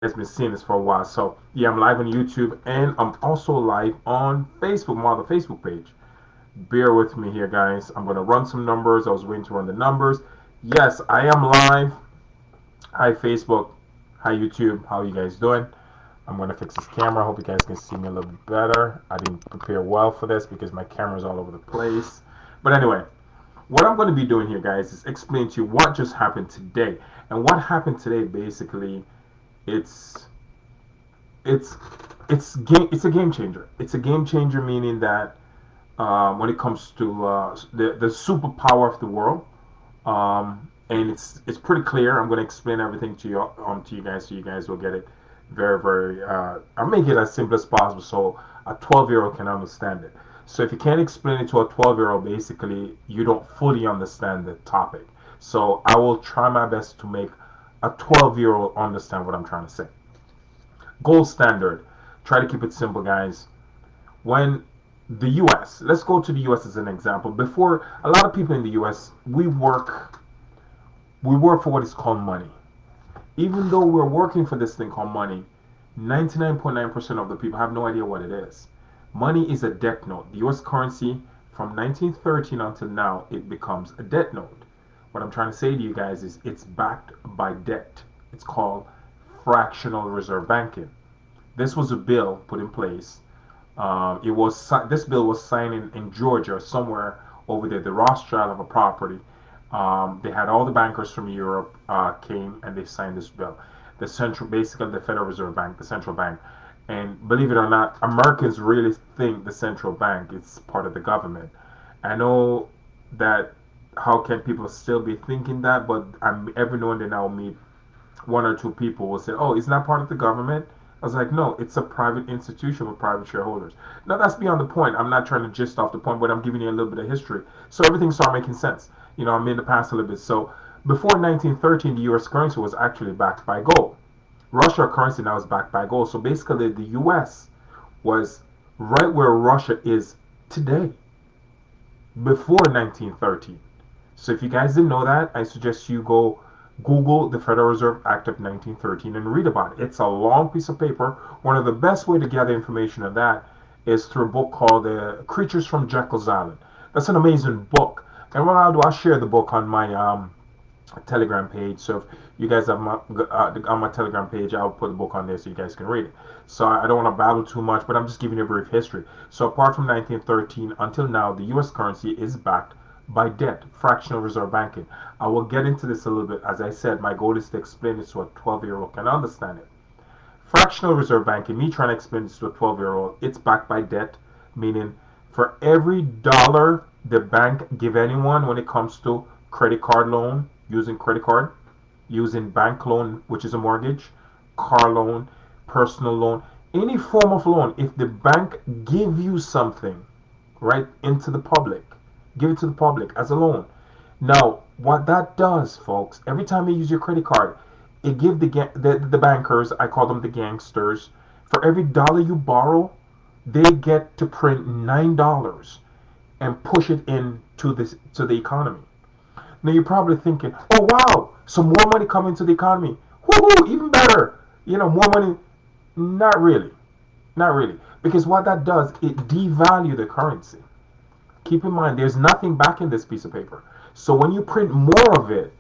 guys been seeing this for a while. So yeah, I'm live on YouTube and I'm also live on Facebook, my other Facebook page. Bear with me here, guys. I'm gonna run some numbers. I was waiting to run the numbers. Yes, I am live. Hi Facebook. Hi YouTube. How are you guys doing? I'm gonna fix this camera. I hope you guys can see me a little bit better. I didn't prepare well for this because my camera's all over the place. But anyway, what I'm going to be doing here, guys, is explain to you what just happened today. And what happened today, basically, it's it's it's a game changer. It's a game changer, meaning that when it comes to the superpower of the world, and it's pretty clear. I'm going to explain everything to you guys, so you guys will get it very. I'll make it as simple as possible, so a 12-year-old can understand it. So if you can't explain it to a 12-year-old, basically you don't fully understand the topic. So I will try my best to make a 12-year-old understand what I'm trying to say. Gold standard. Try to keep it simple, guys. When the US, let's go to the US as an example. Before, a lot of people in the US, we work for what is called money. Even though we're working for this thing called money, 99.9% of the people have no idea what it is. Money is a debt note. The US currency from 1913 until now, it becomes a debt note. What I'm trying to say to you guys is it's backed by debt. It's called fractional reserve banking. This was a bill put in place. This bill was signed in Georgia, somewhere over there. The Rothschild of a property. They had all the bankers from Europe came and they signed this bill. Basically the Federal Reserve Bank, the central bank. And believe it or not, Americans really think the central bank is part of the government. I know that how can people still be thinking that, but every now and then I'll meet one or two people will say, "Oh, it's not part of the government." I was like, "No, it's a private institution with private shareholders." Now that's beyond the point. I'm not trying to gist off the point, but I'm giving you a little bit of history, so everything started making sense. I'm in the past a little bit. So before 1913, the U.S. currency was actually backed by gold. Russia currency now is backed by gold. So basically, the U.S. was right where Russia is today before 1913. So if you guys didn't know that, I suggest you go Google the Federal Reserve Act of 1913 and read about it. It's a long piece of paper. One of the best way to gather information on that is through a book called Creatures from Jekyll's Island. That's an amazing book. And what I'll do, I'll share the book on my Telegram page. So if you guys have on my Telegram page, I'll put the book on there so you guys can read it. So I don't want to babble too much, but I'm just giving you a brief history. So apart from 1913 until now, the U.S. currency is backed by debt, fractional reserve banking. I will get into this a little bit. As I said, my goal is to explain this so a 12-year-old can understand it. Fractional reserve banking, me trying to explain this to a 12-year-old, it's backed by debt, meaning for every dollar the bank give anyone when it comes to credit card loan, using credit card, using bank loan, which is a mortgage, car loan, personal loan, any form of loan, if the bank give you something, right, into the public, give it to the public as a loan. Now, what that does, folks, every time you use your credit card, it give the bankers, I call them the gangsters, for every dollar you borrow, they get to print $9 and push it into this to the economy. Now you're probably thinking, "Oh wow, some more money coming to the economy. Woohoo, even better. More money." Not really, not really, because what that does, it devalue the currency. Keep in mind, there's nothing back in this piece of paper. So when you print more of it,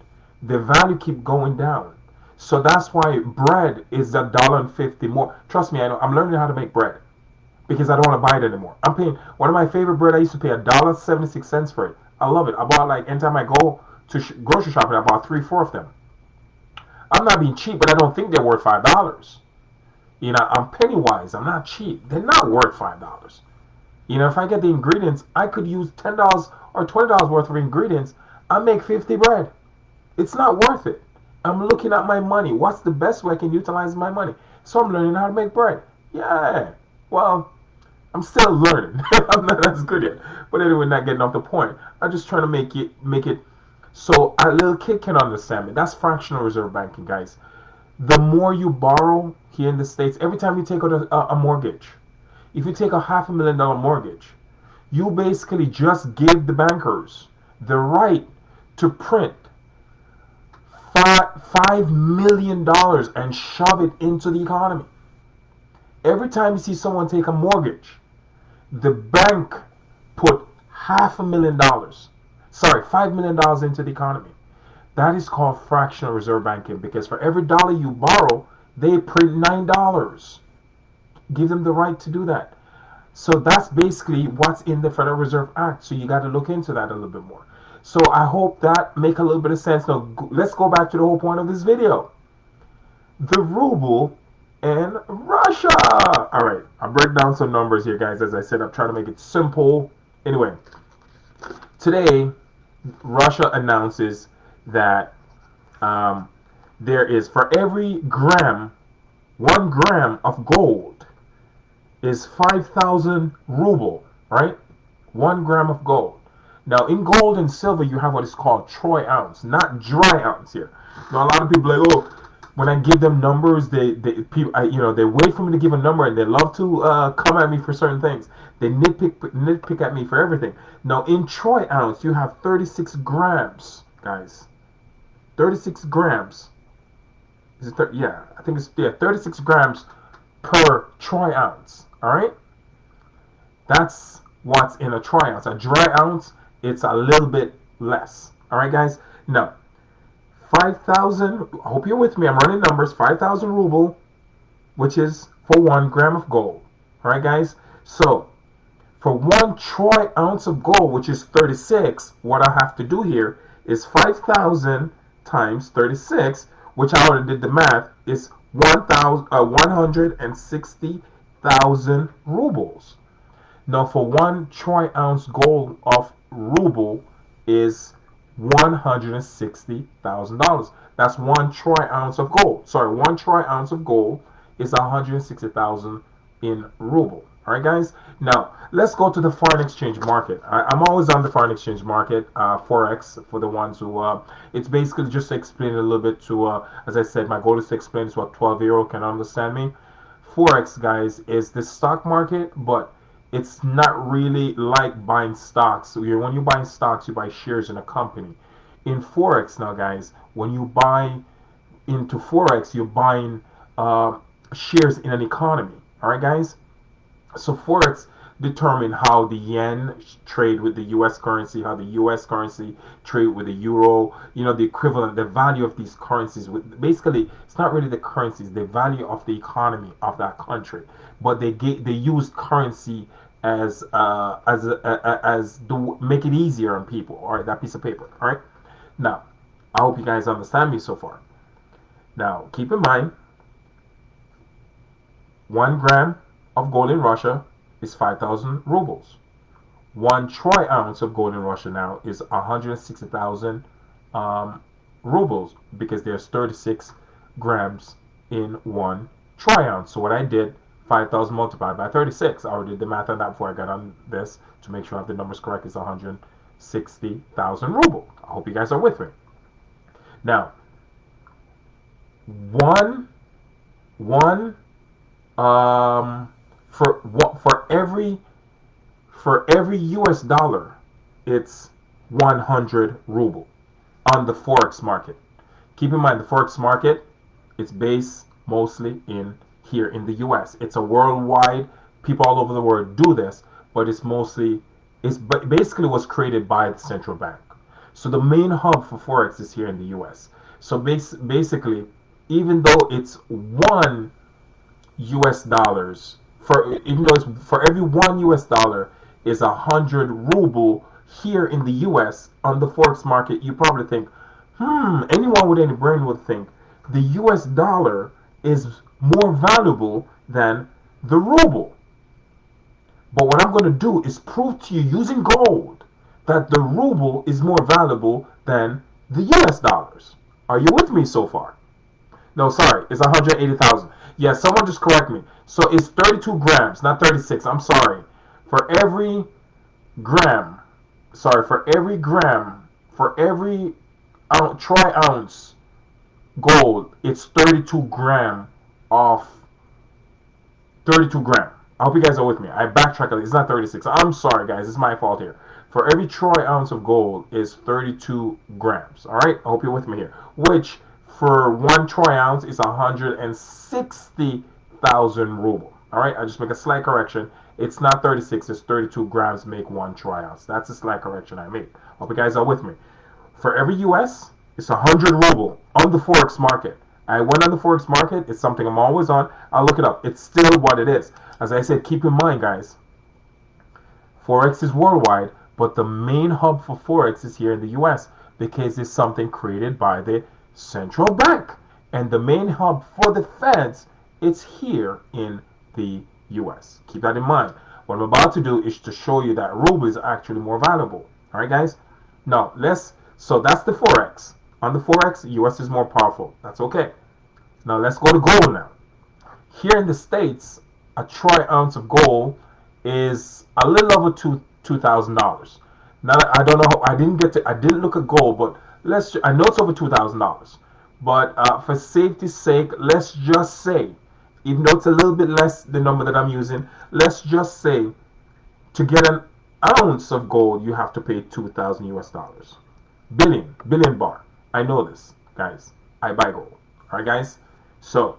the value keep going down. So that's why bread is $1.50 more. Trust me, I know. I'm learning how to make bread because I don't want to buy it anymore. I'm paying one of my favorite bread. I used to pay $1.76 for it. I love it. I bought like anytime I go to grocery shopping, I bought 3, 4 of them. I'm not being cheap, but I don't think they're worth $5. I'm penny wise. I'm not cheap. They're not worth $5. If I get the ingredients, I could use $10 or $20 worth of ingredients. I make 50 bread. It's not worth it. I'm looking at my money. What's the best way I can utilize my money? So I'm learning how to make bread. Yeah. Well, I'm still learning. I'm not as good yet. But anyway, not getting off the point. I'm just trying to make it so a little kid can understand me. That's fractional reserve banking, guys. The more you borrow here in the States, every time you take out a mortgage, if you take a $500,000 mortgage, you basically just give the bankers the right to print $5 million and shove it into the economy. Every time you see someone take a mortgage, the bank put $500,000, sorry, $5 million into the economy. That is called fractional reserve banking, because for every dollar you borrow, they print $9. Give them the right to do that. So that's basically what's in the Federal Reserve Act. So you got to look into that a little bit more. So I hope that make a little bit of sense. Now let's go back to the whole point of this video. The ruble and Russia. All right, I'll break down some numbers here, guys. As I said, I'm trying to make it simple. Anyway, today Russia announces that there is, for every gram, 1 gram of gold is 5,000 ruble, right? 1 gram of gold. Now, in gold and silver, you have what is called troy ounce, not dry ounce here. Now, a lot of people are like, oh, when I give them numbers, they wait for me to give a number, and they love to come at me for certain things. They nitpick at me for everything. Now, in troy ounce, you have 36 grams, guys. 36 grams. Is it yeah, I think it's 36 grams per troy ounce. All right, that's what's in a troy ounce. A dry ounce, it's a little bit less. All right, guys. Now, 5,000. I hope you're with me. I'm running numbers. 5,000 ruble, which is for 1 gram of gold. All right, guys. So, for 1 troy ounce of gold, which is 36, what I have to do here is 5,000 times 36, which I already did the math, is 160,000 rubles. Now, for 1 troy ounce gold of ruble is $160,000. That's 1 troy ounce of gold. Sorry, 1 troy ounce of gold is 160,000 in ruble. All right, guys. Now let's go to the foreign exchange market. I'm always on the foreign exchange market, forex, for the ones who. It's basically just to explain a little bit to. As I said, my goal is to explain to what 12-year-old can understand me. Forex, guys, is the stock market, but it's not really like buying stocks. So when you're buying stocks, you buy shares in a company. In forex, now, guys, when you buy into forex, you're buying shares in an economy. All right, guys. So forex determine how the yen trade with the U.S. currency, how the U.S. currency trade with the euro. You know, the equivalent, the value of these currencies. Basically, it's not really the currencies, the value of the economy of that country. But they use currency as to make it easier on people. All right, that piece of paper. All right. Now, I hope you guys understand me so far. Now, keep in mind, 1 gram of gold in Russia is 5,000 rubles. 1 troy ounce of gold in Russia now is 160,000 rubles, because there's 36 grams in 1 troy ounce. So what I did, 5,000 multiplied by 36. I already did the math on that before I got on this to make sure I have the numbers correct. It's 160,000 ruble. I hope you guys are with me. Now, for every US dollar, it's 100 ruble on the forex market. Keep in mind, the forex market, it's based mostly in here in the US. It's a worldwide, people all over the world do this, but it's basically was created by the central bank. So the main hub for forex is here in the US. So basically, even though it's 1 US dollars, even though it's for every 1 US dollar is 100 ruble here in the US on the forex market, you probably think, anyone with any brain would think the US dollar is more valuable than the ruble. But what I'm going to do is prove to you using gold that the ruble is more valuable than the US dollars. Are you with me so far? No, sorry, it's 180,000. Yeah, someone just correct me. So it's 32 grams, not 36. I'm sorry. For every gram, for every troy ounce gold, it's 32 gram of 32 gram. I hope you guys are with me. I backtracked. It's not 36. I'm sorry, guys. It's my fault here. For every troy ounce of gold is 32 grams. All right, I hope you're with me here. Which for one troy ounce is 160,000 ruble. All right, I just make a slight correction. It's not 36, it's 32 grams make one troy ounce. That's a slight correction I made. Hope you guys are with me. For every US, it's 100 ruble on the Forex market. I went on the Forex market. It's something I'm always on. I'll look it up. It's still what it is. As I said, keep in mind, guys, Forex is worldwide, but the main hub for Forex is here in the US because it's something created by the central bank. And the main hub for the Feds, it's here in the US. Keep that in mind. What I'm about to do is to show you that ruble is actually more valuable. All right, guys? Now, so that's the Forex. On the Forex, US is more powerful. That's okay. Now, let's go to gold now. Here in the States, a troy ounce of gold is a little over $2,000. Now I don't know. I didn't look at gold, but I know it's over $2,000. But for safety's sake, let's just say, even though it's a little bit less the number that I'm using, let's just say to get an ounce of gold, you have to pay 2,000 US dollars. Billion bar. I know this, guys. I buy gold. All right, guys. So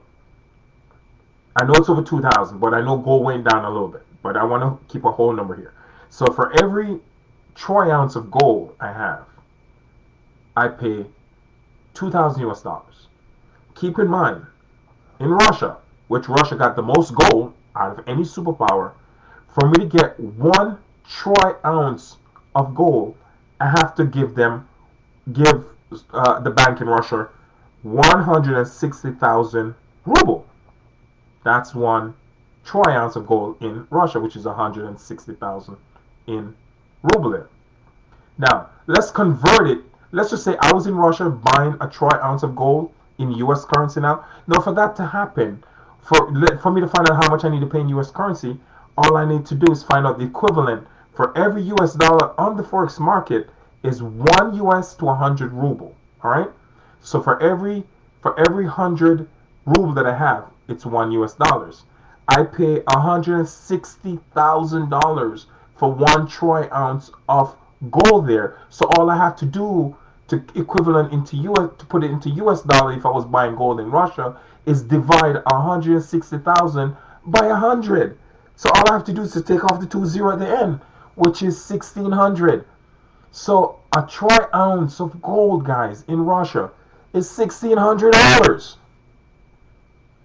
I know it's over 2,000, but I know gold went down a little bit. But I want to keep a whole number here. So for every troy ounce of gold I have, I pay 2,000 US dollars. Keep in mind, in Russia, which Russia got the most gold out of any superpower, for me to get one troy ounce of gold, I have to give the bank in Russia 160,000 ruble. That's one troy ounce of gold in Russia, which is 160,000 in ruble. Now, let's convert it. Let's just say I was in Russia buying a troy ounce of gold in US currency now. Now, for that to happen, for me to find out how much I need to pay in US currency, all I need to do is find out the equivalent for every US dollar on the Forex market is 1 US to 100 ruble. All right? So for every 100 ruble that I have, it's 1 US dollars. I pay $160,000 for one troy ounce of gold there. So all I have to do to equivalent into US to put it into US dollar if I was buying gold in Russia is divide 160,000 by 100. So all I have to do is to take off the 20 at the end, which is 1,600. So a troy ounce of gold, guys, in Russia is $1,600.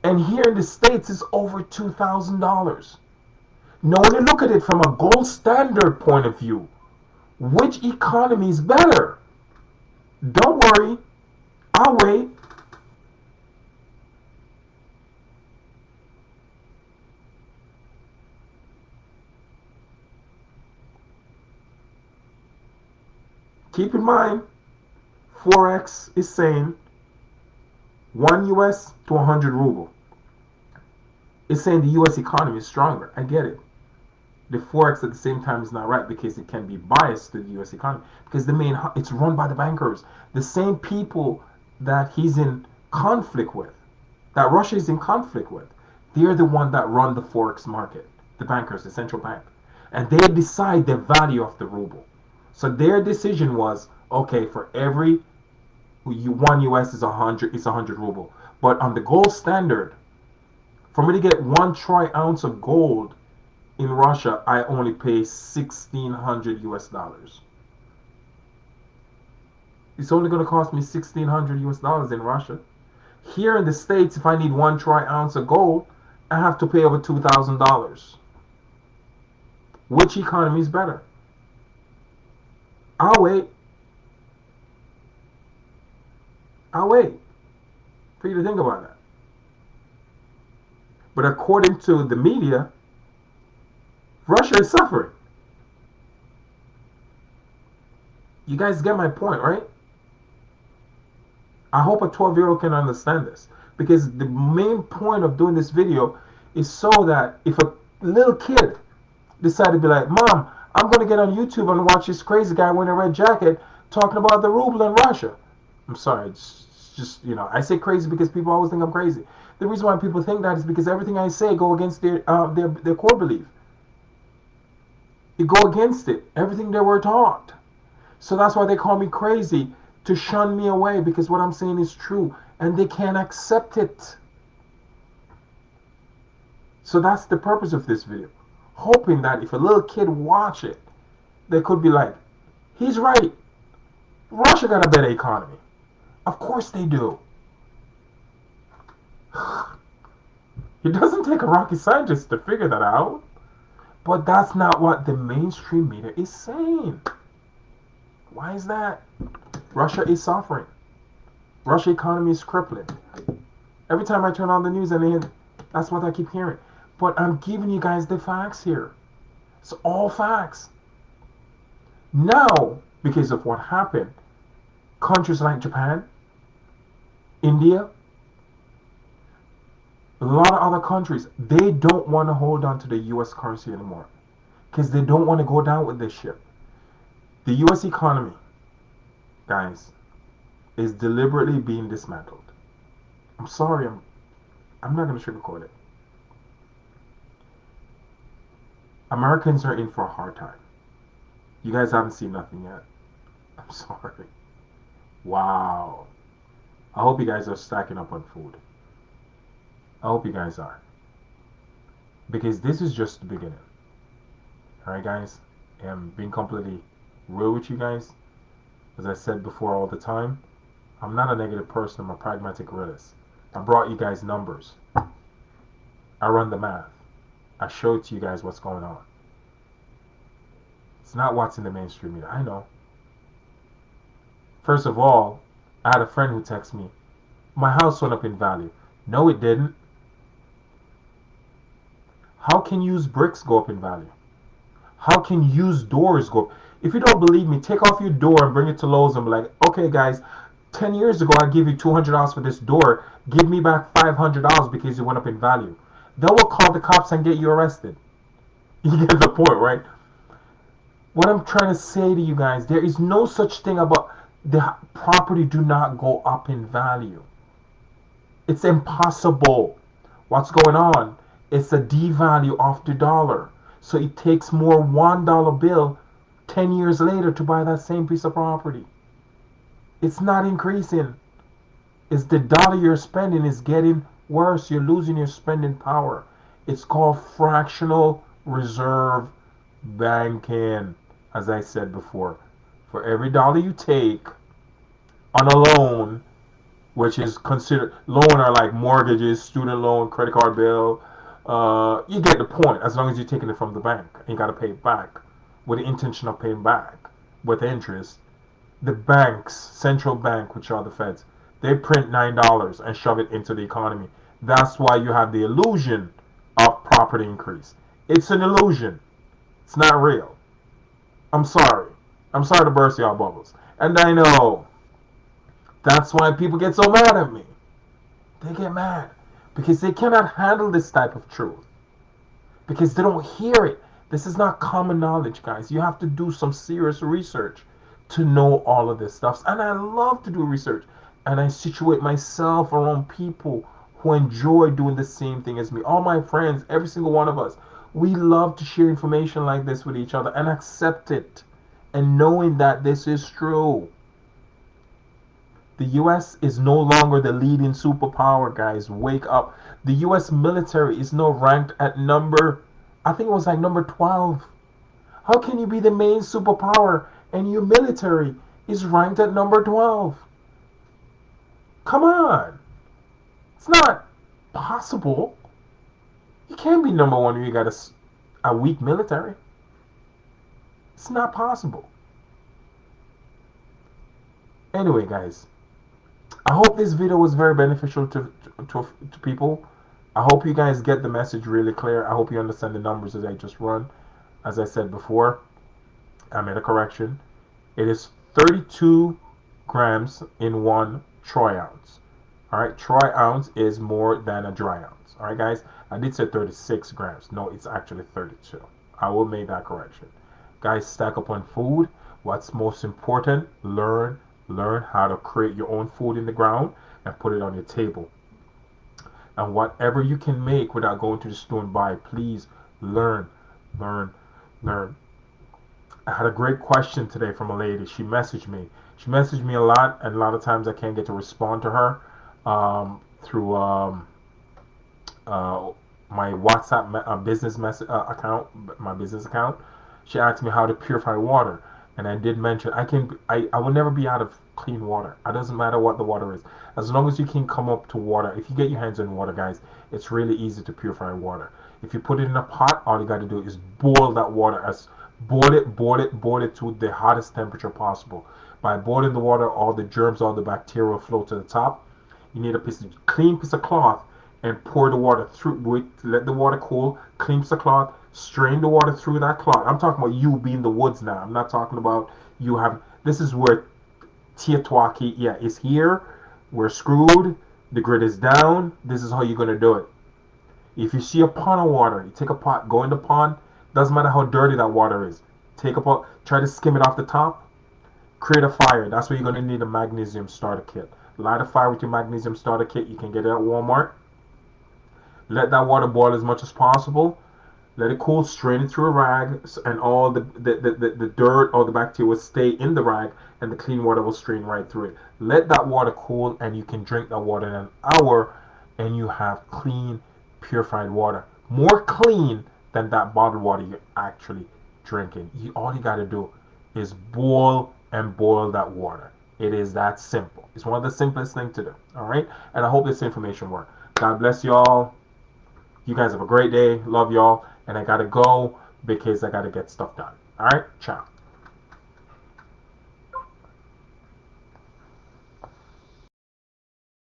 And here in the States, it's over $2,000. Now, when you look at it from a gold standard point of view, which economy is better? Don't worry, I'll wait. Keep in mind, Forex is saying 1 US to 100 ruble. It's saying the US economy is stronger. I get it. The Forex at the same time is not right because it can be biased to the US economy. Because it's run by the bankers. The same people that he's in conflict with, that Russia is in conflict with, they're the one that run the Forex market. The bankers, the central bank. And they decide the value of the ruble. So their decision was, okay, for every 1 US is 100 ruble. But on the gold standard, for me to get one troy ounce of gold in Russia, I only pay 1,600 US dollars. It's only going to cost me 1,600 US dollars in Russia. Here in the States, if I need one troy ounce of gold, I have to pay over $2,000. Which economy is better? I'll wait. I'll wait for you to think about that. But according to the media, Russia is suffering. You guys get my point, right? I hope a 12-year-old can understand this. Because the main point of doing this video is so that if a little kid decided to be like, Mom, I'm going to get on YouTube and watch this crazy guy wearing a red jacket talking about the ruble in Russia. I'm sorry, it's just, I say crazy because people always think I'm crazy. The reason why people think that is because everything I say go against their core belief. It go against it. Everything they were taught. So that's why they call me crazy, to shun me away, because what I'm saying is true and they can't accept it. So that's the purpose of this video. Hoping that if a little kid watch it, they could be like, he's right. Russia got a better economy. Of course they do. It doesn't take a rocket scientist to figure that out. But that's not what the mainstream media is saying. Why is that? Russia is suffering. Russia economy is crippling. Every time I turn on the news, that's what I keep hearing. But I'm giving you guys the facts here. It's all facts. Now, because of what happened, countries like Japan, India, a lot of other countries, they don't want to hold on to the US currency anymore because they don't want to go down with this ship. The US economy, guys, is deliberately being dismantled. I'm sorry, I'm not going to sugarcoat it. Americans are in for a hard time. You guys haven't seen nothing yet. I'm sorry. Wow. I hope you guys are stacking up on food. I hope you guys are. Because this is just the beginning. Alright guys? I'm being completely real with you guys. As I said before all the time, I'm not a negative person, I'm a pragmatic realist. I brought you guys numbers. I run the math. I showed to you guys what's going on. It's not what's in the mainstream media. I know. First of all, I had a friend who texted me, my house went up in value. No, it didn't. How can used bricks go up in value? How can used doors go up? If you don't believe me, take off your door and bring it to Lowe's and be like, okay guys, 10 years ago I gave you $200 for this door. Give me back $500 because it went up in value. They will call the cops and get you arrested. You get the point, right? What I'm trying to say to you guys, there is no such thing about the property do not go up in value. It's impossible. What's going on? It's a devalue of the dollar. So it takes more $1 bill 10 years later to buy that same piece of property. It's not increasing. It's the dollar you're spending is getting worse. You're losing your spending power. It's called fractional reserve banking, as I said before. For every dollar you take on a loan, which is considered, loan are like mortgages, student loan, credit card bill, you get the point. As long as you're taking it from the bank, you got to pay it back with the intention of paying back with interest. The banks, central bank, which are the feds, they print $9 and shove it into the economy. That's why you have the illusion of property increase. It's an illusion. It's not real. I'm sorry. I'm sorry to burst y'all bubbles. And I know that's why people get so mad at me. They get mad because they cannot handle this type of truth. Because they don't hear it. This is not common knowledge, guys. You have to do some serious research to know all of this stuff. And I love to do research. And I situate myself around people who enjoy doing the same thing as me. All my friends, every single one of us, we love to share information like this with each other and accept it. And knowing that this is true. The US is no longer the leading superpower, guys. Wake up. The US military is now ranked at I think it was like number 12. How can you be the main superpower and your military is ranked at number 12? Come on. It's not possible. You can't be number one if you got a weak military. It's not possible. Anyway, guys, I hope this video was very beneficial to people. I hope you guys get the message really clear. I hope you understand the numbers as I just run. As I said before, I made a correction. It is 32 grams in 1 troy ounce. Alright, troy ounce is more than a dry ounce. Alright, guys, I did say 36 grams. No, it's actually 32. I will make that correction. Guys, stack up on food. What's most important, learn how to create your own food in the ground and put it on your table. And whatever you can make without going to the store and buy, please learn. I had a great question today from a lady. She messaged me. She messaged me a lot, and a lot of times I can't get to respond to her through uh, my WhatsApp business account, my business account. She asked me how to purify water, and I did mention I will never be out of clean water. It doesn't matter what the water is, as long as you can come up to water. If you get your hands on water, guys, it's really easy to purify water. If you put it in a pot, all you got to do is boil that water as boil it to the hottest temperature possible. By boiling the water, all the germs, all the bacteria will flow to the top. You need a clean piece of cloth and pour the water through. Let the water cool. Clean piece of cloth. Strain the water through that cloth. I'm talking about you being the woods now. I'm not talking about you have. This is where Tiatwaki, yeah, is here. We're screwed. The grid is down. This is how you're gonna do it. If you see a pond of water, you take a pot, go in the pond. Doesn't matter how dirty that water is. Take a pot, try to skim it off the top. Create a fire. That's where you're gonna need a magnesium starter kit. Light a fire with your magnesium starter kit. You can get it at Walmart. Let that water boil as much as possible. Let it cool, strain it through a rag, and all the dirt or the bacteria will stay in the rag, and the clean water will strain right through it. Let that water cool, and you can drink that water in an hour, and you have clean, purified water. More clean than that bottled water you're actually drinking. All you got to do is boil and boil that water. It is that simple. It's one of the simplest things to do. All right? And I hope this information worked. God bless y'all. You guys have a great day. Love y'all. And I got to go because I got to get stuff done. All right? Ciao.